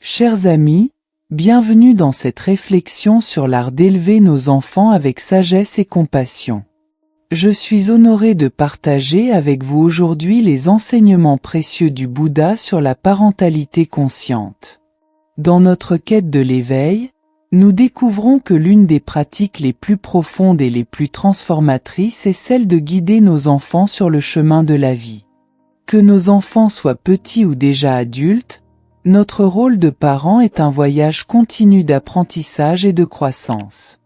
Chers amis, bienvenue dans cette réflexion sur l'art d'élever nos enfants avec sagesse et compassion. Je suis honoré de partager avec vous aujourd'hui les enseignements précieux du Bouddha sur la parentalité consciente. Dans notre quête de l'éveil, nous découvrons que l'une des pratiques les plus profondes et les plus transformatrices est celle de guider nos enfants sur le chemin de la vie. Que nos enfants soient petits ou déjà adultes, notre rôle de parent est un voyage continu d'apprentissage et de croissance.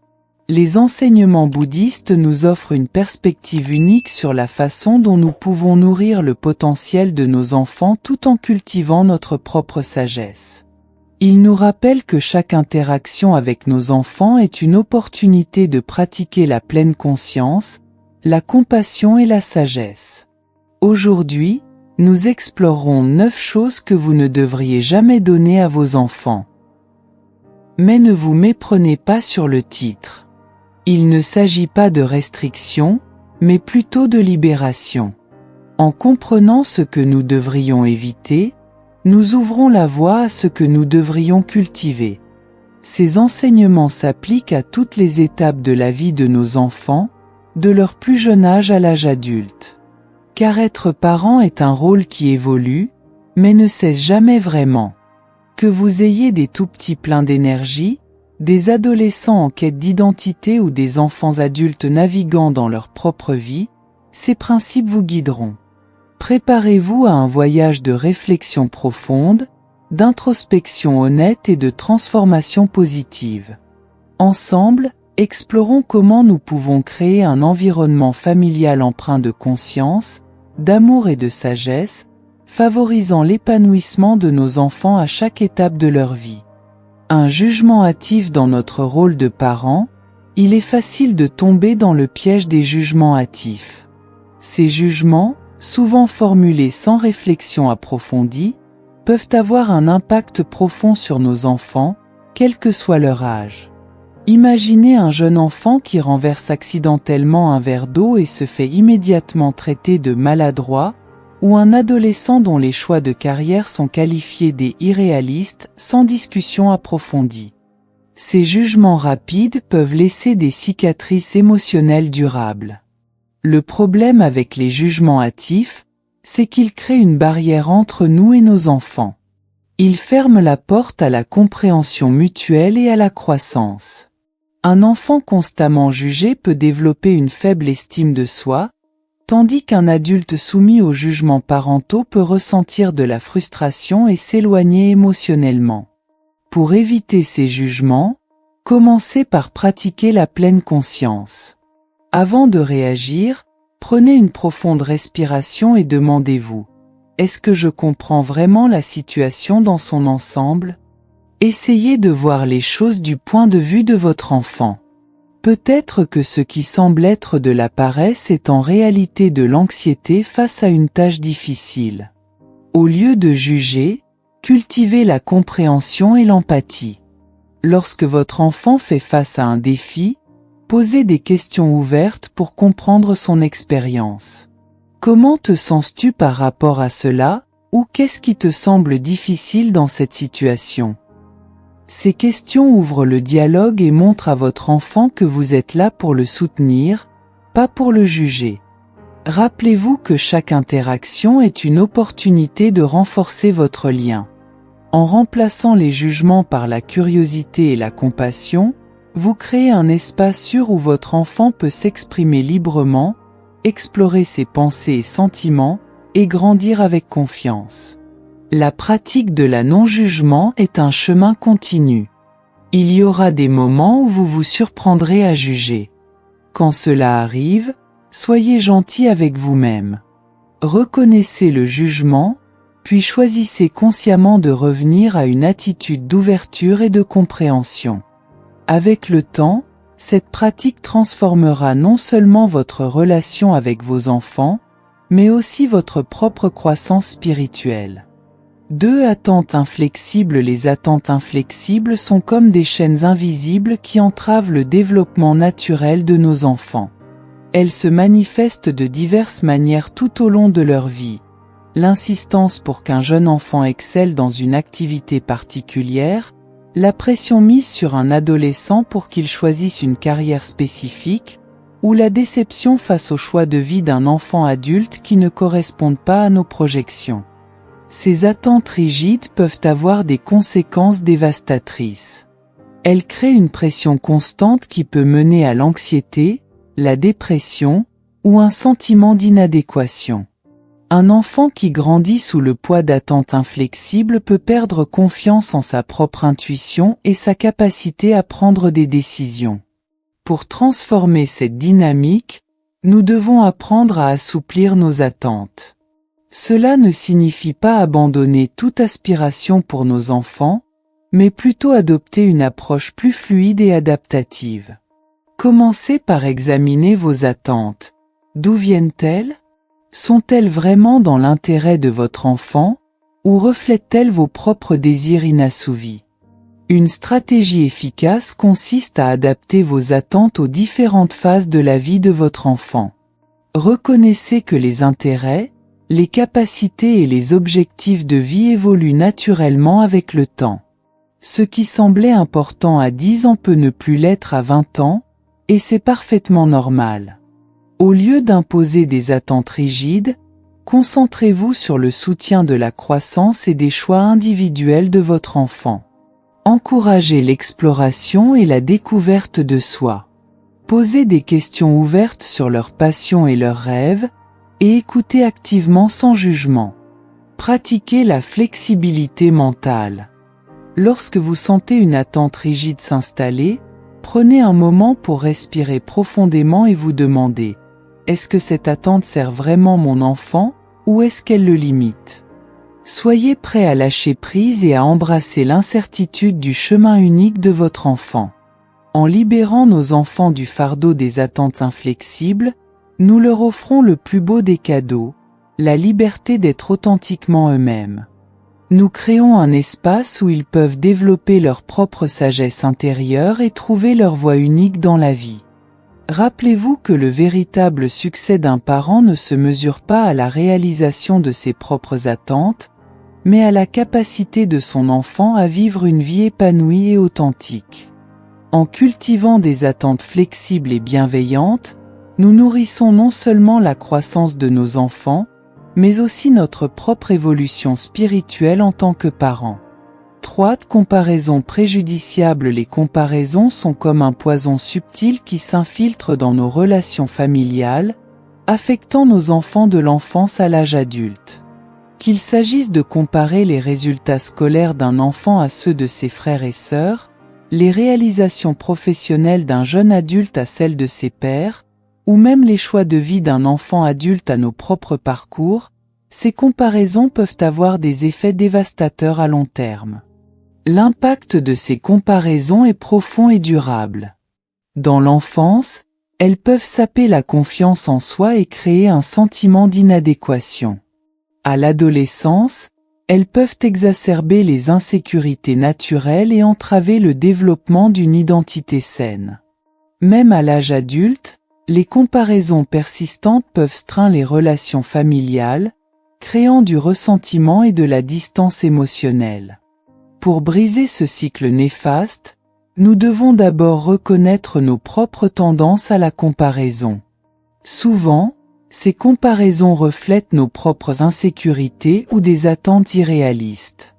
Les enseignements bouddhistes nous offrent une perspective unique sur la façon dont nous pouvons nourrir le potentiel de nos enfants tout en cultivant notre propre sagesse. Ils nous rappellent que chaque interaction avec nos enfants est une opportunité de pratiquer la pleine conscience, la compassion et la sagesse. Aujourd'hui, nous explorerons 9 choses que vous ne devriez jamais donner à vos enfants. Mais ne vous méprenez pas sur le titre. Il ne s'agit pas de restriction, mais plutôt de libération. En comprenant ce que nous devrions éviter, nous ouvrons la voie à ce que nous devrions cultiver. Ces enseignements s'appliquent à toutes les étapes de la vie de nos enfants, de leur plus jeune âge à l'âge adulte. Car être parent est un rôle qui évolue, mais ne cesse jamais vraiment. Que vous ayez des tout-petits pleins d'énergie, des adolescents en quête d'identité ou des enfants adultes naviguant dans leur propre vie, ces principes vous guideront. Préparez-vous à un voyage de réflexion profonde, d'introspection honnête et de transformation positive. Ensemble, explorons comment nous pouvons créer un environnement familial empreint de conscience, d'amour et de sagesse, favorisant l'épanouissement de nos enfants à chaque étape de leur vie. Un jugement hâtif dans notre rôle de parent, il est facile de tomber dans le piège des jugements hâtifs. Ces jugements, souvent formulés sans réflexion approfondie, peuvent avoir un impact profond sur nos enfants, quel que soit leur âge. Imaginez un jeune enfant qui renverse accidentellement un verre d'eau et se fait immédiatement traiter de maladroit, ou un adolescent dont les choix de carrière sont qualifiés d'irréalistes sans discussion approfondie. Ces jugements rapides peuvent laisser des cicatrices émotionnelles durables. Le problème avec les jugements hâtifs, c'est qu'ils créent une barrière entre nous et nos enfants. Ils ferment la porte à la compréhension mutuelle et à la croissance. Un enfant constamment jugé peut développer une faible estime de soi, tandis qu'un adulte soumis aux jugements parentaux peut ressentir de la frustration et s'éloigner émotionnellement. Pour éviter ces jugements, commencez par pratiquer la pleine conscience. Avant de réagir, prenez une profonde respiration et demandez-vous: est-ce que je comprends vraiment la situation dans son ensemble ? Essayez de voir les choses du point de vue de votre enfant. Peut-être que ce qui semble être de la paresse est en réalité de l'anxiété face à une tâche difficile. Au lieu de juger, cultivez la compréhension et l'empathie. Lorsque votre enfant fait face à un défi, posez des questions ouvertes pour comprendre son expérience. Comment te sens-tu par rapport à cela, ou qu'est-ce qui te semble difficile dans cette situation ? Ces questions ouvrent le dialogue et montrent à votre enfant que vous êtes là pour le soutenir, pas pour le juger. Rappelez-vous que chaque interaction est une opportunité de renforcer votre lien. En remplaçant les jugements par la curiosité et la compassion, vous créez un espace sûr où votre enfant peut s'exprimer librement, explorer ses pensées et sentiments, et grandir avec confiance. La pratique de la non-jugement est un chemin continu. Il y aura des moments où vous vous surprendrez à juger. Quand cela arrive, soyez gentil avec vous-même. Reconnaissez le jugement, puis choisissez consciemment de revenir à une attitude d'ouverture et de compréhension. Avec le temps, cette pratique transformera non seulement votre relation avec vos enfants, mais aussi votre propre croissance spirituelle. 2 attentes inflexibles. Les attentes inflexibles sont comme des chaînes invisibles qui entravent le développement naturel de nos enfants. Elles se manifestent de diverses manières tout au long de leur vie. l'insistance pour qu'un jeune enfant excelle dans une activité particulière, la pression mise sur un adolescent pour qu'il choisisse une carrière spécifique, ou la déception face au choix de vie d'un enfant adulte qui ne correspondent pas à nos projections. Ces attentes rigides peuvent avoir des conséquences dévastatrices. Elles créent une pression constante qui peut mener à l'anxiété, la dépression, ou un sentiment d'inadéquation. Un enfant qui grandit sous le poids d'attentes inflexibles peut perdre confiance en sa propre intuition et sa capacité à prendre des décisions. Pour transformer cette dynamique, nous devons apprendre à assouplir nos attentes. Cela ne signifie pas abandonner toute aspiration pour nos enfants, mais plutôt adopter une approche plus fluide et adaptative. Commencez par examiner vos attentes. D'où viennent-elles ? Sont-elles vraiment dans l'intérêt de votre enfant, ou reflètent-elles vos propres désirs inassouvis ? Une stratégie efficace consiste à adapter vos attentes aux différentes phases de la vie de votre enfant. Reconnaissez que les intérêts, les capacités et les objectifs de vie évoluent naturellement avec le temps. Ce qui semblait important à 10 ans peut ne plus l'être à 20 ans, et c'est parfaitement normal. Au lieu d'imposer des attentes rigides, concentrez-vous sur le soutien de la croissance et des choix individuels de votre enfant. Encouragez l'exploration et la découverte de soi. Posez des questions ouvertes sur leurs passions et leurs rêves, et écoutez activement sans jugement. Pratiquez la flexibilité mentale. Lorsque vous sentez une attente rigide s'installer, prenez un moment pour respirer profondément et vous demander: est-ce que cette attente sert vraiment mon enfant, ou est-ce qu'elle le limite ? Soyez prêt à lâcher prise et à embrasser l'incertitude du chemin unique de votre enfant. En libérant nos enfants du fardeau des attentes inflexibles, nous leur offrons le plus beau des cadeaux, la liberté d'être authentiquement eux-mêmes. Nous créons un espace où ils peuvent développer leur propre sagesse intérieure et trouver leur voie unique dans la vie. Rappelez-vous que le véritable succès d'un parent ne se mesure pas à la réalisation de ses propres attentes, mais à la capacité de son enfant à vivre une vie épanouie et authentique. En cultivant des attentes flexibles et bienveillantes, nous nourrissons non seulement la croissance de nos enfants, mais aussi notre propre évolution spirituelle en tant que parents. 3. Comparaisons préjudiciables. Les comparaisons sont comme un poison subtil qui s'infiltre dans nos relations familiales, affectant nos enfants de l'enfance à l'âge adulte. Qu'il s'agisse de comparer les résultats scolaires d'un enfant à ceux de ses frères et sœurs, les réalisations professionnelles d'un jeune adulte à celles de ses pairs, ou même les choix de vie d'un enfant adulte à nos propres parcours, ces comparaisons peuvent avoir des effets dévastateurs à long terme. L'impact de ces comparaisons est profond et durable. Dans l'enfance, elles peuvent saper la confiance en soi et créer un sentiment d'inadéquation. À l'adolescence, elles peuvent exacerber les insécurités naturelles et entraver le développement d'une identité saine. Même à l'âge adulte, les comparaisons persistantes peuvent strainer les relations familiales, créant du ressentiment et de la distance émotionnelle. Pour briser ce cycle néfaste, nous devons d'abord reconnaître nos propres tendances à la comparaison. Souvent, ces comparaisons reflètent nos propres insécurités ou des attentes irréalistes.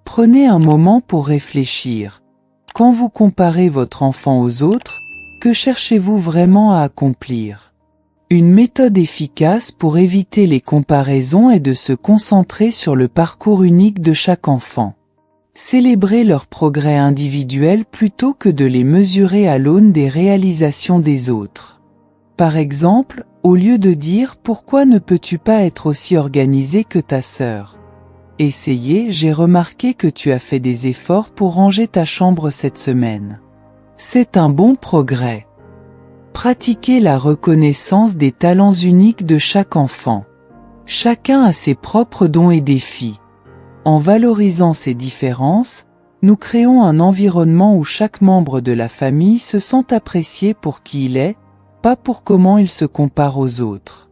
Prenez un moment pour réfléchir. Quand vous comparez votre enfant aux autres, que cherchez-vous vraiment à accomplir ? Une méthode efficace pour éviter les comparaisons est de se concentrer sur le parcours unique de chaque enfant. Célébrez leurs progrès individuels plutôt que de les mesurer à l'aune des réalisations des autres. Par exemple, au lieu de dire « Pourquoi ne peux-tu pas être aussi organisé que ta sœur ?» Essayez « J'ai remarqué que tu as fait des efforts pour ranger ta chambre cette semaine. » C'est un bon progrès. Pratiquez la reconnaissance des talents uniques de chaque enfant. Chacun a ses propres dons et défis. En valorisant ces différences, nous créons un environnement où chaque membre de la famille se sent apprécié pour qui il est, pas pour comment il se compare aux autres.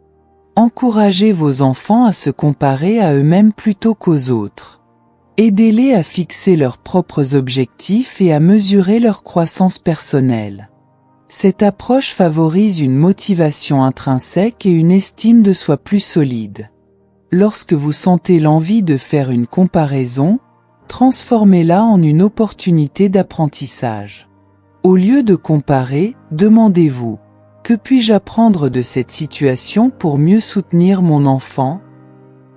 Encouragez vos enfants à se comparer à eux-mêmes plutôt qu'aux autres. Aidez-les à fixer leurs propres objectifs et à mesurer leur croissance personnelle. Cette approche favorise une motivation intrinsèque et une estime de soi plus solide. Lorsque vous sentez l'envie de faire une comparaison, transformez-la en une opportunité d'apprentissage. Au lieu de comparer, demandez-vous: que puis-je apprendre de cette situation pour mieux soutenir mon enfant?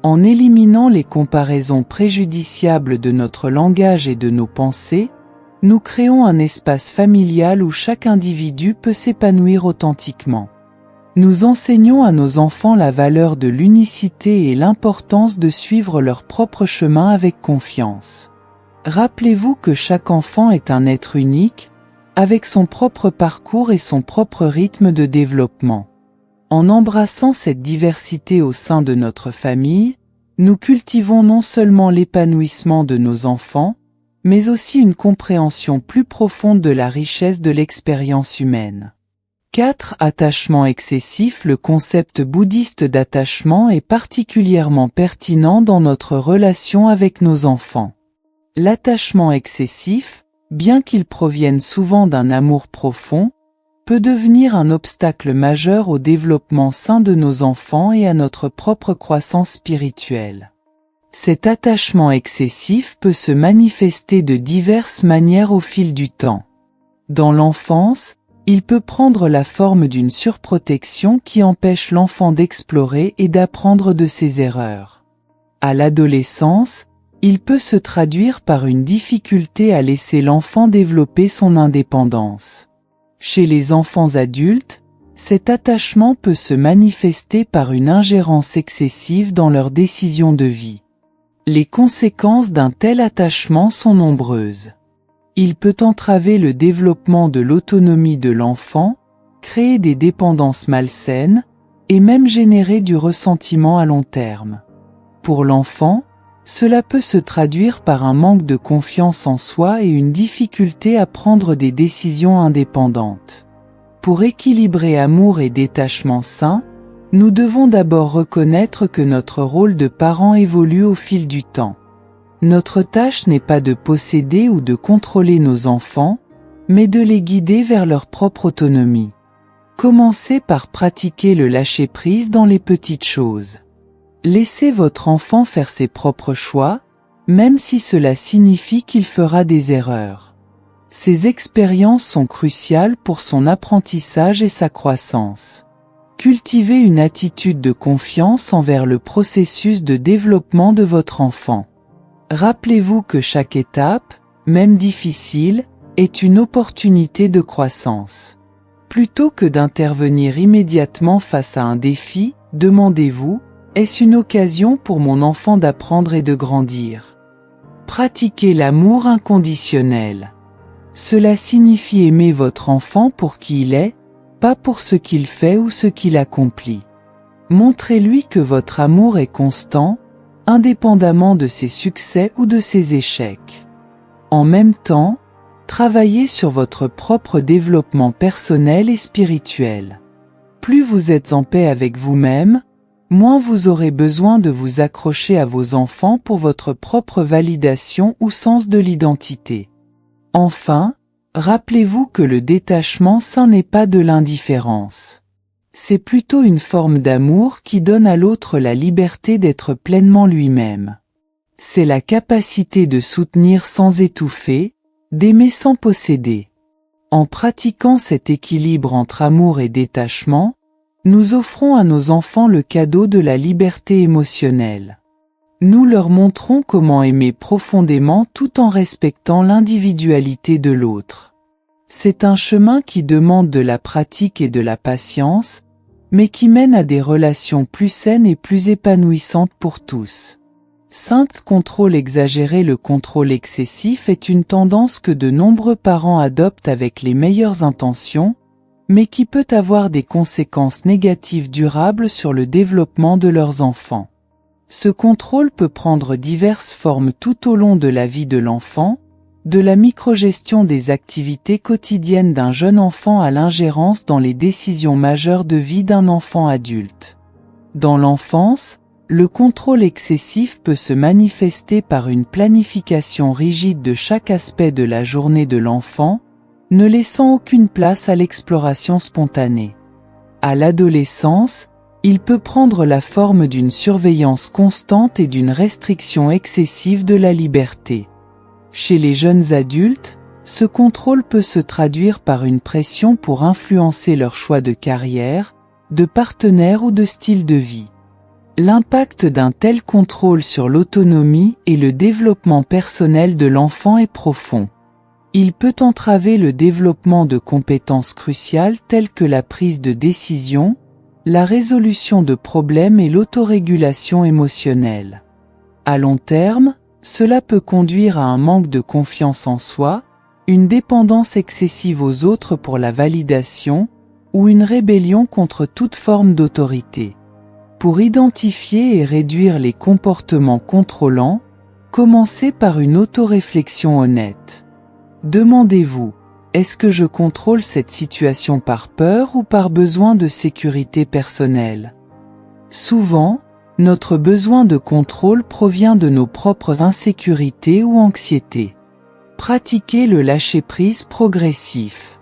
En éliminant les comparaisons préjudiciables de notre langage et de nos pensées, nous créons un espace familial où chaque individu peut s'épanouir authentiquement. Nous enseignons à nos enfants la valeur de l'unicité et l'importance de suivre leur propre chemin avec confiance. Rappelez-vous que chaque enfant est un être unique, avec son propre parcours et son propre rythme de développement. En embrassant cette diversité au sein de notre famille, nous cultivons non seulement l'épanouissement de nos enfants, mais aussi une compréhension plus profonde de la richesse de l'expérience humaine. 4. Attachement excessif. Le concept bouddhiste d'attachement est particulièrement pertinent dans notre relation avec nos enfants. L'attachement excessif, bien qu'il provienne souvent d'un amour profond, peut devenir un obstacle majeur au développement sain de nos enfants et à notre propre croissance spirituelle. Cet attachement excessif peut se manifester de diverses manières au fil du temps. Dans l'enfance, il peut prendre la forme d'une surprotection qui empêche l'enfant d'explorer et d'apprendre de ses erreurs. À l'adolescence, il peut se traduire par une difficulté à laisser l'enfant développer son indépendance. Chez les enfants adultes, cet attachement peut se manifester par une ingérence excessive dans leurs décisions de vie. Les conséquences d'un tel attachement sont nombreuses. Il peut entraver le développement de l'autonomie de l'enfant, créer des dépendances malsaines, et même générer du ressentiment à long terme. Pour l'enfant, cela peut se traduire par un manque de confiance en soi et une difficulté à prendre des décisions indépendantes. Pour équilibrer amour et détachement sain, nous devons d'abord reconnaître que notre rôle de parent évolue au fil du temps. Notre tâche n'est pas de posséder ou de contrôler nos enfants, mais de les guider vers leur propre autonomie. Commencez par pratiquer le lâcher-prise dans les petites choses. Laissez votre enfant faire ses propres choix, même si cela signifie qu'il fera des erreurs. Ces expériences sont cruciales pour son apprentissage et sa croissance. Cultivez une attitude de confiance envers le processus de développement de votre enfant. Rappelez-vous que chaque étape, même difficile, est une opportunité de croissance. Plutôt que d'intervenir immédiatement face à un défi, demandez-vous: est-ce une occasion pour mon enfant d'apprendre et de grandir? Pratiquez l'amour inconditionnel. Cela signifie aimer votre enfant pour qui il est, pas pour ce qu'il fait ou ce qu'il accomplit. Montrez-lui que votre amour est constant, indépendamment de ses succès ou de ses échecs. En même temps, travaillez sur votre propre développement personnel et spirituel. Plus vous êtes en paix avec vous-même, moins vous aurez besoin de vous accrocher à vos enfants pour votre propre validation ou sens de l'identité. Enfin, rappelez-vous que le détachement sain n'est pas de l'indifférence. C'est plutôt une forme d'amour qui donne à l'autre la liberté d'être pleinement lui-même. C'est la capacité de soutenir sans étouffer, d'aimer sans posséder. En pratiquant cet équilibre entre amour et détachement, nous offrons à nos enfants le cadeau de la liberté émotionnelle. Nous leur montrons comment aimer profondément tout en respectant l'individualité de l'autre. C'est un chemin qui demande de la pratique et de la patience, mais qui mène à des relations plus saines et plus épanouissantes pour tous. 5. Contrôle exagéré. Le contrôle excessif est une tendance que de nombreux parents adoptent avec les meilleures intentions, mais qui peut avoir des conséquences négatives durables sur le développement de leurs enfants. Ce contrôle peut prendre diverses formes tout au long de la vie de l'enfant, de la microgestion des activités quotidiennes d'un jeune enfant à l'ingérence dans les décisions majeures de vie d'un enfant adulte. Dans l'enfance, le contrôle excessif peut se manifester par une planification rigide de chaque aspect de la journée de l'enfant, ne laissant aucune place à l'exploration spontanée. À l'adolescence, il peut prendre la forme d'une surveillance constante et d'une restriction excessive de la liberté. Chez les jeunes adultes, ce contrôle peut se traduire par une pression pour influencer leur choix de carrière, de partenaire ou de style de vie. L'impact d'un tel contrôle sur l'autonomie et le développement personnel de l'enfant est profond. Il peut entraver le développement de compétences cruciales telles que la prise de décision, la résolution de problèmes et l'autorégulation émotionnelle. À long terme, cela peut conduire à un manque de confiance en soi, une dépendance excessive aux autres pour la validation, ou une rébellion contre toute forme d'autorité. Pour identifier et réduire les comportements contrôlants, commencez par une autoréflexion honnête. Demandez-vous, est-ce que je contrôle cette situation par peur ou par besoin de sécurité personnelle? Souvent, notre besoin de contrôle provient de nos propres insécurités ou anxiétés. Pratiquez le lâcher-prise progressif.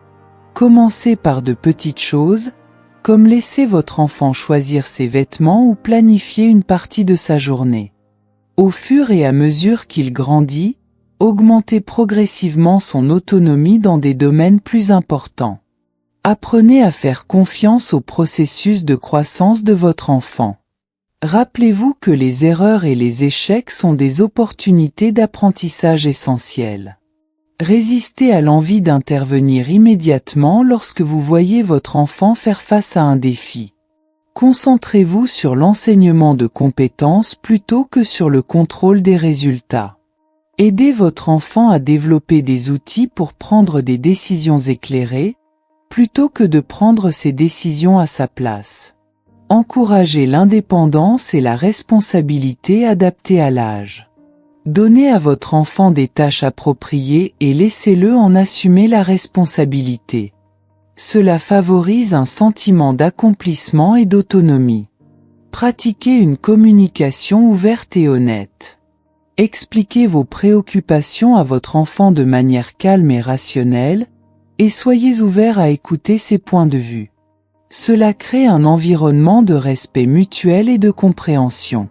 Commencez par de petites choses, comme laisser votre enfant choisir ses vêtements ou planifier une partie de sa journée. Au fur et à mesure qu'il grandit, augmentez progressivement son autonomie dans des domaines plus importants. Apprenez à faire confiance au processus de croissance de votre enfant. Rappelez-vous que les erreurs et les échecs sont des opportunités d'apprentissage essentielles. Résistez à l'envie d'intervenir immédiatement lorsque vous voyez votre enfant faire face à un défi. Concentrez-vous sur l'enseignement de compétences plutôt que sur le contrôle des résultats. Aidez votre enfant à développer des outils pour prendre des décisions éclairées, plutôt que de prendre ses décisions à sa place. Encouragez l'indépendance et la responsabilité adaptées à l'âge. Donnez à votre enfant des tâches appropriées et laissez-le en assumer la responsabilité. Cela favorise un sentiment d'accomplissement et d'autonomie. Pratiquez une communication ouverte et honnête. Expliquez vos préoccupations à votre enfant de manière calme et rationnelle, et soyez ouvert à écouter ses points de vue. Cela crée un environnement de respect mutuel et de compréhension.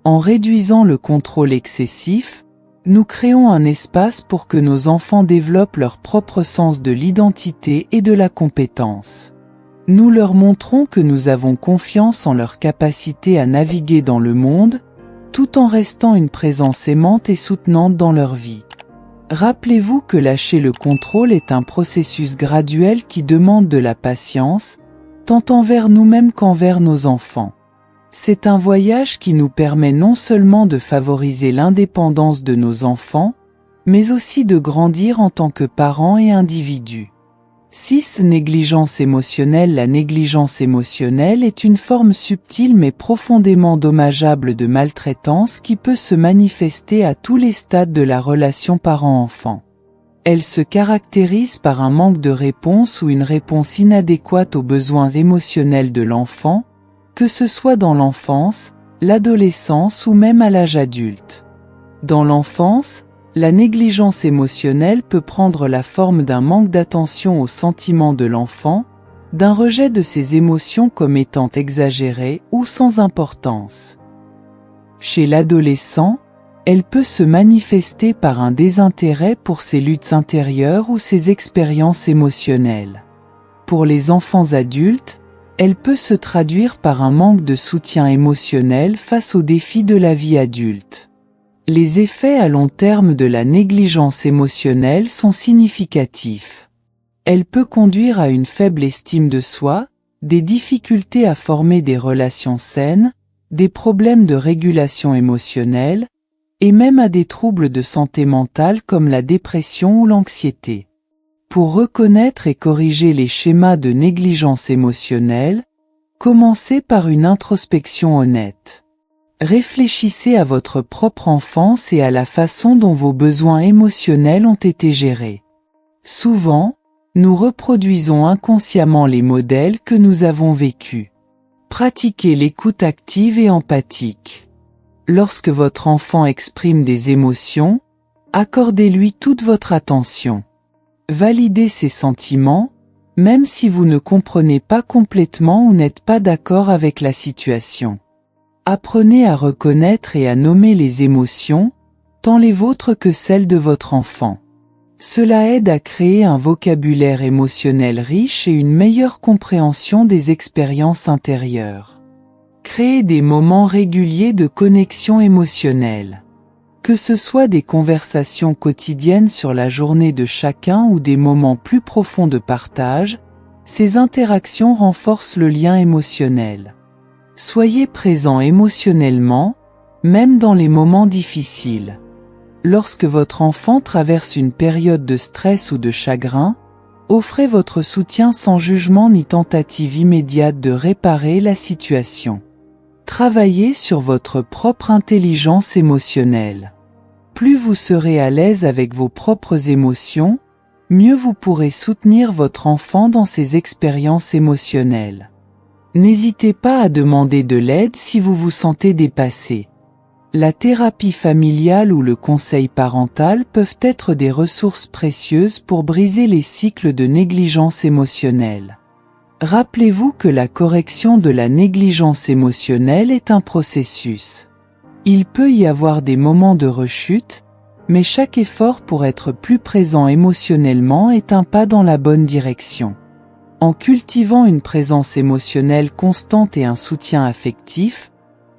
En réduisant le contrôle excessif, nous créons un espace pour que nos enfants développent leur propre sens de l'identité et de la compétence. Nous leur montrons que nous avons confiance en leur capacité à naviguer dans le monde, tout en restant une présence aimante et soutenante dans leur vie. Rappelez-vous que lâcher le contrôle est un processus graduel qui demande de la patience, tant envers nous-mêmes qu'envers nos enfants. C'est un voyage qui nous permet non seulement de favoriser l'indépendance de nos enfants, mais aussi de grandir en tant que parents et individus. 6. Négligence émotionnelle. La négligence émotionnelle est une forme subtile mais profondément dommageable de maltraitance qui peut se manifester à tous les stades de la relation parent-enfant. Elle se caractérise par un manque de réponse ou une réponse inadéquate aux besoins émotionnels de l'enfant, que ce soit dans l'enfance, l'adolescence ou même à l'âge adulte. Dans l'enfance, la négligence émotionnelle peut prendre la forme d'un manque d'attention aux sentiments de l'enfant, d'un rejet de ses émotions comme étant exagérées ou sans importance. Chez l'adolescent, elle peut se manifester par un désintérêt pour ses luttes intérieures ou ses expériences émotionnelles. Pour les enfants adultes, elle peut se traduire par un manque de soutien émotionnel face aux défis de la vie adulte. Les effets à long terme de la négligence émotionnelle sont significatifs. Elle peut conduire à une faible estime de soi, des difficultés à former des relations saines, des problèmes de régulation émotionnelle, et même à des troubles de santé mentale comme la dépression ou l'anxiété. Pour reconnaître et corriger les schémas de négligence émotionnelle, commencez par une introspection honnête. Réfléchissez à votre propre enfance et à la façon dont vos besoins émotionnels ont été gérés. Souvent, nous reproduisons inconsciemment les modèles que nous avons vécus. Pratiquez l'écoute active et empathique. Lorsque votre enfant exprime des émotions, accordez-lui toute votre attention. Validez ses sentiments, même si vous ne comprenez pas complètement ou n'êtes pas d'accord avec la situation. Apprenez à reconnaître et à nommer les émotions, tant les vôtres que celles de votre enfant. Cela aide à créer un vocabulaire émotionnel riche et une meilleure compréhension des expériences intérieures. Créez des moments réguliers de connexion émotionnelle. Que ce soit des conversations quotidiennes sur la journée de chacun ou des moments plus profonds de partage, ces interactions renforcent le lien émotionnel. Soyez présent émotionnellement, même dans les moments difficiles. Lorsque votre enfant traverse une période de stress ou de chagrin, offrez votre soutien sans jugement ni tentative immédiate de réparer la situation. Travaillez sur votre propre intelligence émotionnelle. Plus vous serez à l'aise avec vos propres émotions, mieux vous pourrez soutenir votre enfant dans ses expériences émotionnelles. N'hésitez pas à demander de l'aide si vous vous sentez dépassé. La thérapie familiale ou le conseil parental peuvent être des ressources précieuses pour briser les cycles de négligence émotionnelle. Rappelez-vous que la correction de la négligence émotionnelle est un processus. Il peut y avoir des moments de rechute, mais chaque effort pour être plus présent émotionnellement est un pas dans la bonne direction. En cultivant une présence émotionnelle constante et un soutien affectif,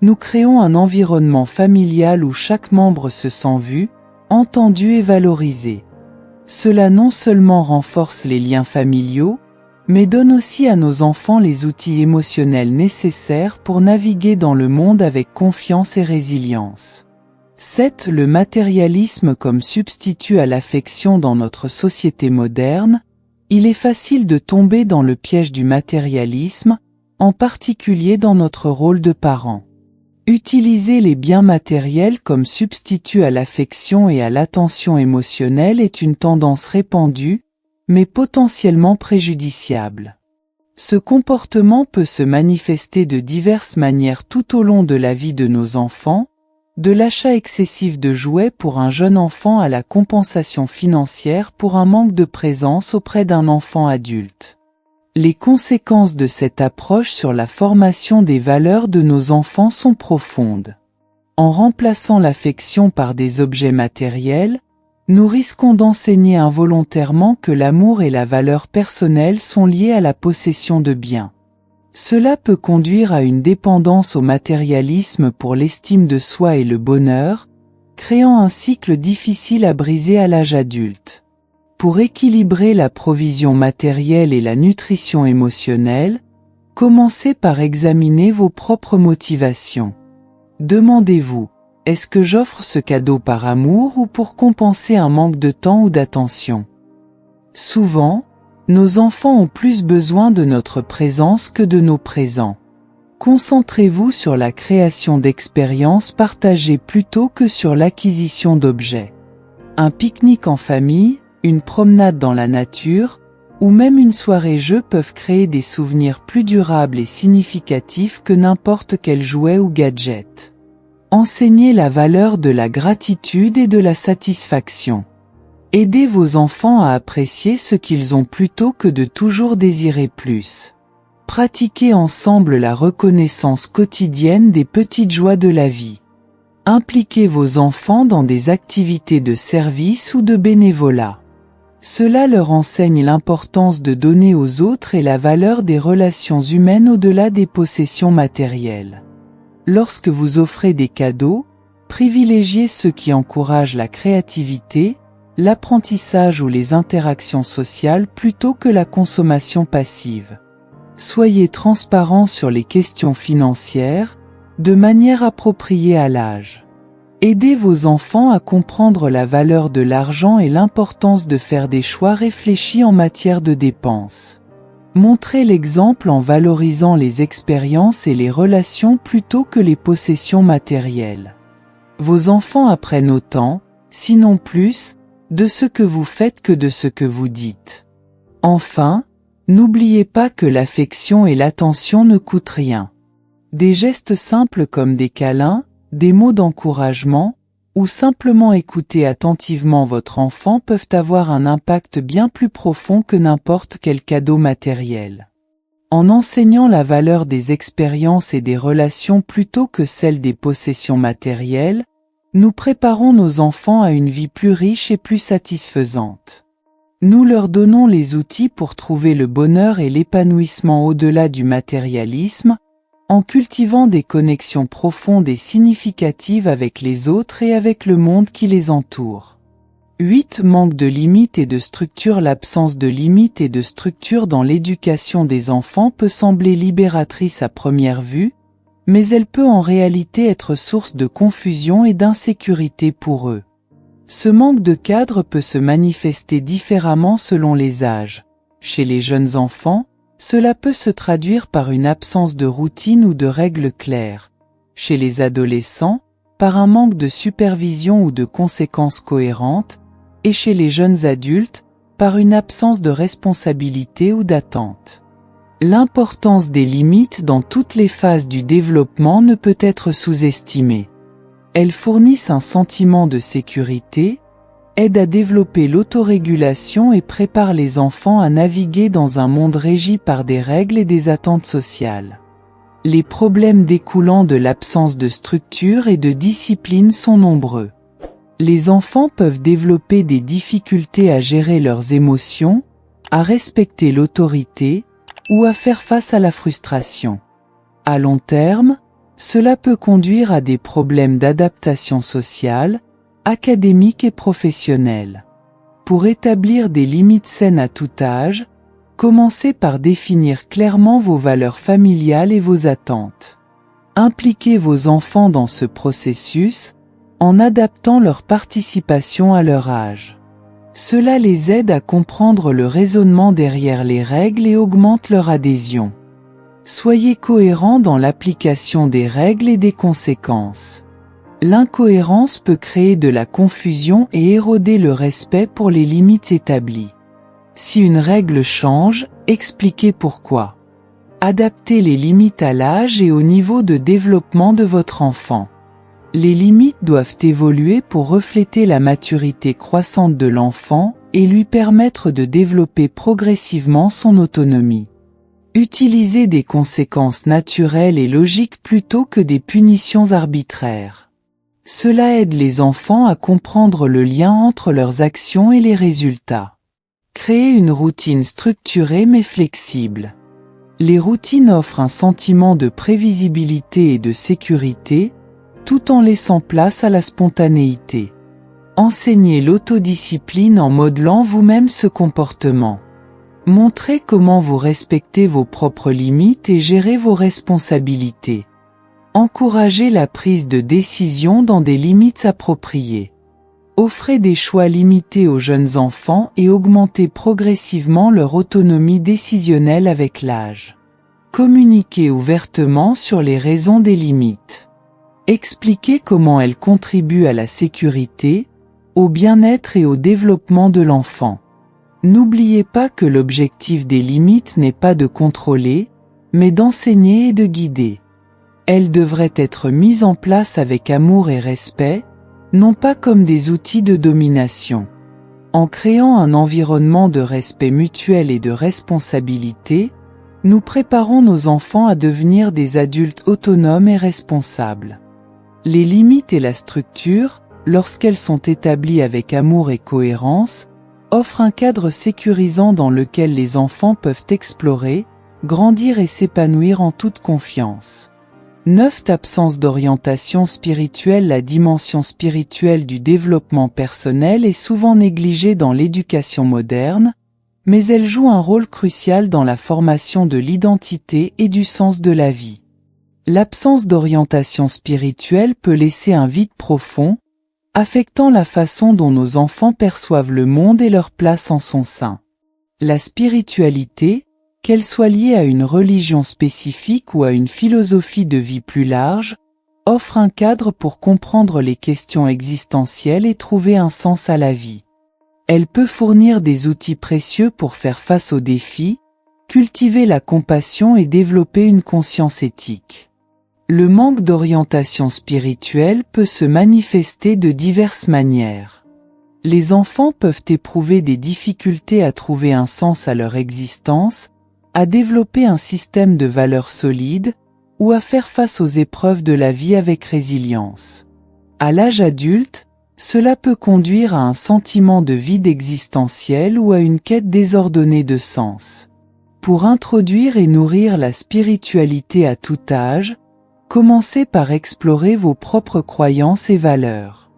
nous créons un environnement familial où chaque membre se sent vu, entendu et valorisé. Cela non seulement renforce les liens familiaux, mais donne aussi à nos enfants les outils émotionnels nécessaires pour naviguer dans le monde avec confiance et résilience. 7. Le matérialisme comme substitut à l'affection dans notre société moderne. Il est facile de tomber dans le piège du matérialisme, en particulier dans notre rôle de parent. Utiliser les biens matériels comme substitut à l'affection et à l'attention émotionnelle est une tendance répandue, mais potentiellement préjudiciable. Ce comportement peut se manifester de diverses manières tout au long de la vie de nos enfants, de l'achat excessif de jouets pour un jeune enfant à la compensation financière pour un manque de présence auprès d'un enfant adulte. Les conséquences de cette approche sur la formation des valeurs de nos enfants sont profondes. En remplaçant l'affection par des objets matériels, nous risquons d'enseigner involontairement que l'amour et la valeur personnelle sont liés à la possession de biens. Cela peut conduire à une dépendance au matérialisme pour l'estime de soi et le bonheur, créant un cycle difficile à briser à l'âge adulte. Pour équilibrer la provision matérielle et la nutrition émotionnelle, commencez par examiner vos propres motivations. Demandez-vous, est-ce que j'offre ce cadeau par amour ou pour compenser un manque de temps ou d'attention? Souvent, nos enfants ont plus besoin de notre présence que de nos présents. Concentrez-vous sur la création d'expériences partagées plutôt que sur l'acquisition d'objets. Un pique-nique en famille, une promenade dans la nature, ou même une soirée jeu peuvent créer des souvenirs plus durables et significatifs que n'importe quel jouet ou gadget. Enseignez la valeur de la gratitude et de la satisfaction. Aidez vos enfants à apprécier ce qu'ils ont plutôt que de toujours désirer plus. Pratiquez ensemble la reconnaissance quotidienne des petites joies de la vie. Impliquez vos enfants dans des activités de service ou de bénévolat. Cela leur enseigne l'importance de donner aux autres et la valeur des relations humaines au-delà des possessions matérielles. Lorsque vous offrez des cadeaux, privilégiez ceux qui encouragent la créativité, l'apprentissage ou les interactions sociales plutôt que la consommation passive. Soyez transparent sur les questions financières, de manière appropriée à l'âge. Aidez vos enfants à comprendre la valeur de l'argent et l'importance de faire des choix réfléchis en matière de dépenses. Montrez l'exemple en valorisant les expériences et les relations plutôt que les possessions matérielles. Vos enfants apprennent autant, sinon plus, de ce que vous faites que de ce que vous dites. Enfin, n'oubliez pas que l'affection et l'attention ne coûtent rien. Des gestes simples comme des câlins, des mots d'encouragement, ou simplement écouter attentivement votre enfant peuvent avoir un impact bien plus profond que n'importe quel cadeau matériel. En enseignant la valeur des expériences et des relations plutôt que celle des possessions matérielles, nous préparons nos enfants à une vie plus riche et plus satisfaisante. Nous leur donnons les outils pour trouver le bonheur et l'épanouissement au-delà du matérialisme, en cultivant des connexions profondes et significatives avec les autres et avec le monde qui les entoure. 8. Manque de limites et de structure. L'absence de limites et de structure dans l'éducation des enfants peut sembler libératrice à première vue, mais elle peut en réalité être source de confusion et d'insécurité pour eux. Ce manque de cadre peut se manifester différemment selon les âges. Chez les jeunes enfants, cela peut se traduire par une absence de routine ou de règles claires. Chez les adolescents, par un manque de supervision ou de conséquences cohérentes, et chez les jeunes adultes, par une absence de responsabilité ou d'attente. L'importance des limites dans toutes les phases du développement ne peut être sous-estimée. Elles fournissent un sentiment de sécurité, aident à développer l'autorégulation et préparent les enfants à naviguer dans un monde régi par des règles et des attentes sociales. Les problèmes découlant de l'absence de structure et de discipline sont nombreux. Les enfants peuvent développer des difficultés à gérer leurs émotions, à respecter l'autorité, ou à faire face à la frustration. À long terme, cela peut conduire à des problèmes d'adaptation sociale, académique et professionnelle. Pour établir des limites saines à tout âge, commencez par définir clairement vos valeurs familiales et vos attentes. Impliquez vos enfants dans ce processus, en adaptant leur participation à leur âge. Cela les aide à comprendre le raisonnement derrière les règles et augmente leur adhésion. Soyez cohérents dans l'application des règles et des conséquences. L'incohérence peut créer de la confusion et éroder le respect pour les limites établies. Si une règle change, expliquez pourquoi. Adaptez les limites à l'âge et au niveau de développement de votre enfant. Les limites doivent évoluer pour refléter la maturité croissante de l'enfant et lui permettre de développer progressivement son autonomie. Utilisez des conséquences naturelles et logiques plutôt que des punitions arbitraires. Cela aide les enfants à comprendre le lien entre leurs actions et les résultats. Créez une routine structurée mais flexible. Les routines offrent un sentiment de prévisibilité et de sécurité, tout en laissant place à la spontanéité. Enseignez l'autodiscipline en modelant vous-même ce comportement. Montrez comment vous respectez vos propres limites et gérez vos responsabilités. Encouragez la prise de décision dans des limites appropriées. Offrez des choix limités aux jeunes enfants et augmentez progressivement leur autonomie décisionnelle avec l'âge. Communiquez ouvertement sur les raisons des limites. Expliquez comment elles contribuent à la sécurité, au bien-être et au développement de l'enfant. N'oubliez pas que l'objectif des limites n'est pas de contrôler, mais d'enseigner et de guider. Elles devraient être mises en place avec amour et respect, non pas comme des outils de domination. En créant un environnement de respect mutuel et de responsabilité, nous préparons nos enfants à devenir des adultes autonomes et responsables. Les limites et la structure, lorsqu'elles sont établies avec amour et cohérence, offrent un cadre sécurisant dans lequel les enfants peuvent explorer, grandir et s'épanouir en toute confiance. 9. Absence d'orientation spirituelle. La dimension spirituelle du développement personnel est souvent négligée dans l'éducation moderne, mais elle joue un rôle crucial dans la formation de l'identité et du sens de la vie. L'absence d'orientation spirituelle peut laisser un vide profond, affectant la façon dont nos enfants perçoivent le monde et leur place en son sein. La spiritualité, qu'elle soit liée à une religion spécifique ou à une philosophie de vie plus large, offre un cadre pour comprendre les questions existentielles et trouver un sens à la vie. Elle peut fournir des outils précieux pour faire face aux défis, cultiver la compassion et développer une conscience éthique. Le manque d'orientation spirituelle peut se manifester de diverses manières. Les enfants peuvent éprouver des difficultés à trouver un sens à leur existence, à développer un système de valeurs solides, ou à faire face aux épreuves de la vie avec résilience. À l'âge adulte, cela peut conduire à un sentiment de vide existentiel ou à une quête désordonnée de sens. Pour introduire et nourrir la spiritualité à tout âge, commencez par explorer vos propres croyances et valeurs.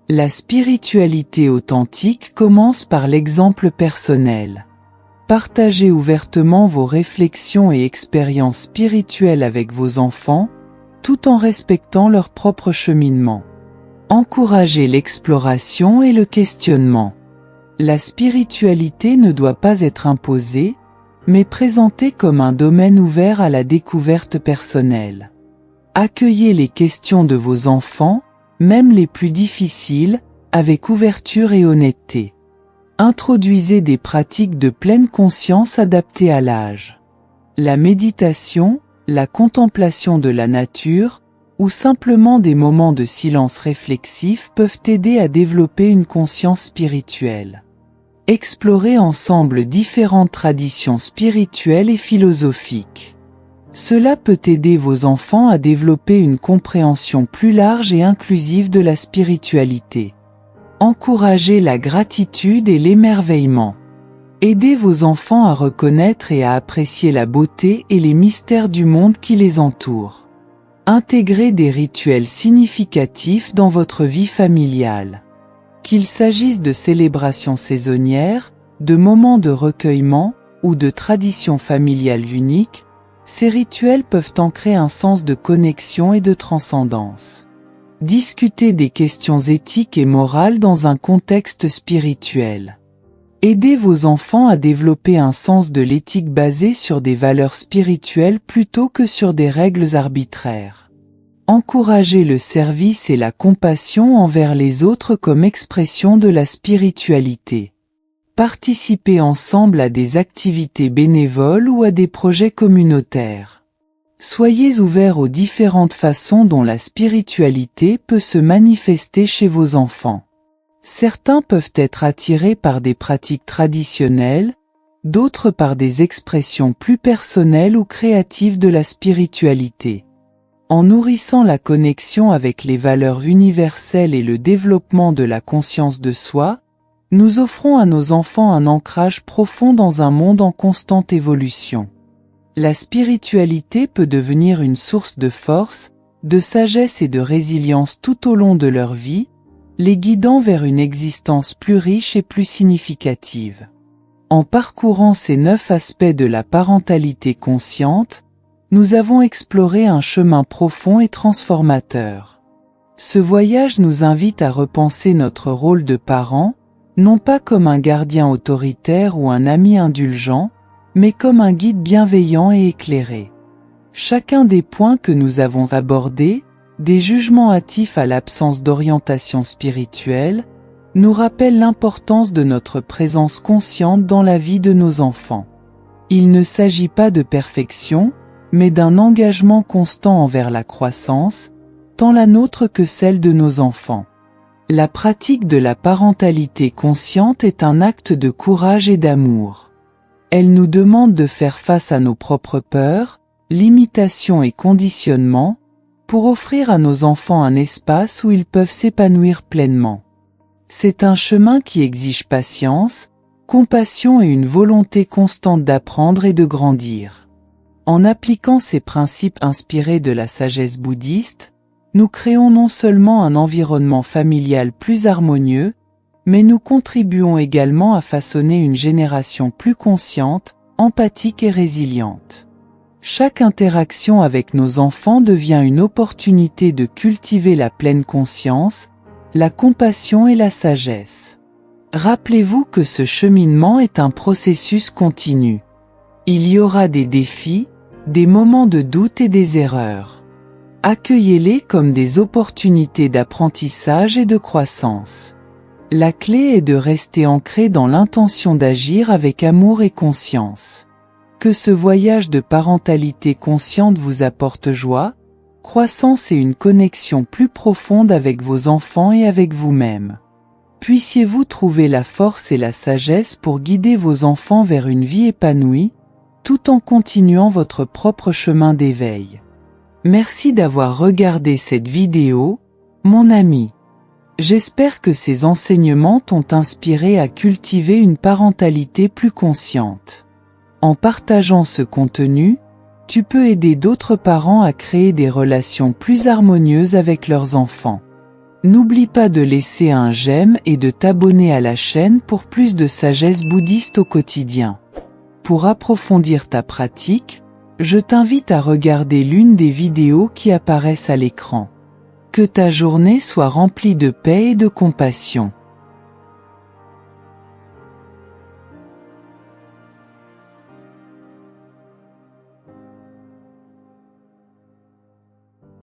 La spiritualité authentique commence par l'exemple personnel. Partagez ouvertement vos réflexions et expériences spirituelles avec vos enfants, tout en respectant leur propre cheminement. Encouragez l'exploration et le questionnement. La spiritualité ne doit pas être imposée, mais présentée comme un domaine ouvert à la découverte personnelle. Accueillez les questions de vos enfants, même les plus difficiles, avec ouverture et honnêteté. Introduisez des pratiques de pleine conscience adaptées à l'âge. La méditation, la contemplation de la nature, ou simplement des moments de silence réflexif peuvent aider à développer une conscience spirituelle. Explorez ensemble différentes traditions spirituelles et philosophiques. Cela peut aider vos enfants à développer une compréhension plus large et inclusive de la spiritualité. Encouragez la gratitude et l'émerveillement. Aidez vos enfants à reconnaître et à apprécier la beauté et les mystères du monde qui les entoure. Intégrez des rituels significatifs dans votre vie familiale. Qu'il s'agisse de célébrations saisonnières, de moments de recueillement ou de traditions familiales uniques, ces rituels peuvent ancrer un sens de connexion et de transcendance. Discutez des questions éthiques et morales dans un contexte spirituel. Aidez vos enfants à développer un sens de l'éthique basé sur des valeurs spirituelles plutôt que sur des règles arbitraires. Encouragez le service et la compassion envers les autres comme expression de la spiritualité. Participez ensemble à des activités bénévoles ou à des projets communautaires. Soyez ouverts aux différentes façons dont la spiritualité peut se manifester chez vos enfants. Certains peuvent être attirés par des pratiques traditionnelles, d'autres par des expressions plus personnelles ou créatives de la spiritualité. En nourrissant la connexion avec les valeurs universelles et le développement de la conscience de soi, nous offrons à nos enfants un ancrage profond dans un monde en constante évolution. La spiritualité peut devenir une source de force, de sagesse et de résilience tout au long de leur vie, les guidant vers une existence plus riche et plus significative. En parcourant ces 9 aspects de la parentalité consciente, nous avons exploré un chemin profond et transformateur. Ce voyage nous invite à repenser notre rôle de parent, non pas comme un gardien autoritaire ou un ami indulgent, mais comme un guide bienveillant et éclairé. Chacun des points que nous avons abordés, des jugements hâtifs à l'absence d'orientation spirituelle, nous rappelle l'importance de notre présence consciente dans la vie de nos enfants. Il ne s'agit pas de perfection, mais d'un engagement constant envers la croissance, tant la nôtre que celle de nos enfants. La pratique de la parentalité consciente est un acte de courage et d'amour. Elle nous demande de faire face à nos propres peurs, limitations et conditionnements, pour offrir à nos enfants un espace où ils peuvent s'épanouir pleinement. C'est un chemin qui exige patience, compassion et une volonté constante d'apprendre et de grandir. En appliquant ces principes inspirés de la sagesse bouddhiste, nous créons non seulement un environnement familial plus harmonieux, mais nous contribuons également à façonner une génération plus consciente, empathique et résiliente. Chaque interaction avec nos enfants devient une opportunité de cultiver la pleine conscience, la compassion et la sagesse. Rappelez-vous que ce cheminement est un processus continu. Il y aura des défis, des moments de doute et des erreurs. Accueillez-les comme des opportunités d'apprentissage et de croissance. La clé est de rester ancré dans l'intention d'agir avec amour et conscience. Que ce voyage de parentalité consciente vous apporte joie, croissance et une connexion plus profonde avec vos enfants et avec vous-même. Puissiez-vous trouver la force et la sagesse pour guider vos enfants vers une vie épanouie, tout en continuant votre propre chemin d'éveil. Merci d'avoir regardé cette vidéo, mon ami. J'espère que ces enseignements t'ont inspiré à cultiver une parentalité plus consciente. En partageant ce contenu, tu peux aider d'autres parents à créer des relations plus harmonieuses avec leurs enfants. N'oublie pas de laisser un j'aime et de t'abonner à la chaîne pour plus de sagesse bouddhiste au quotidien. Pour approfondir ta pratique, je t'invite à regarder l'une des vidéos qui apparaissent à l'écran. Que ta journée soit remplie de paix et de compassion.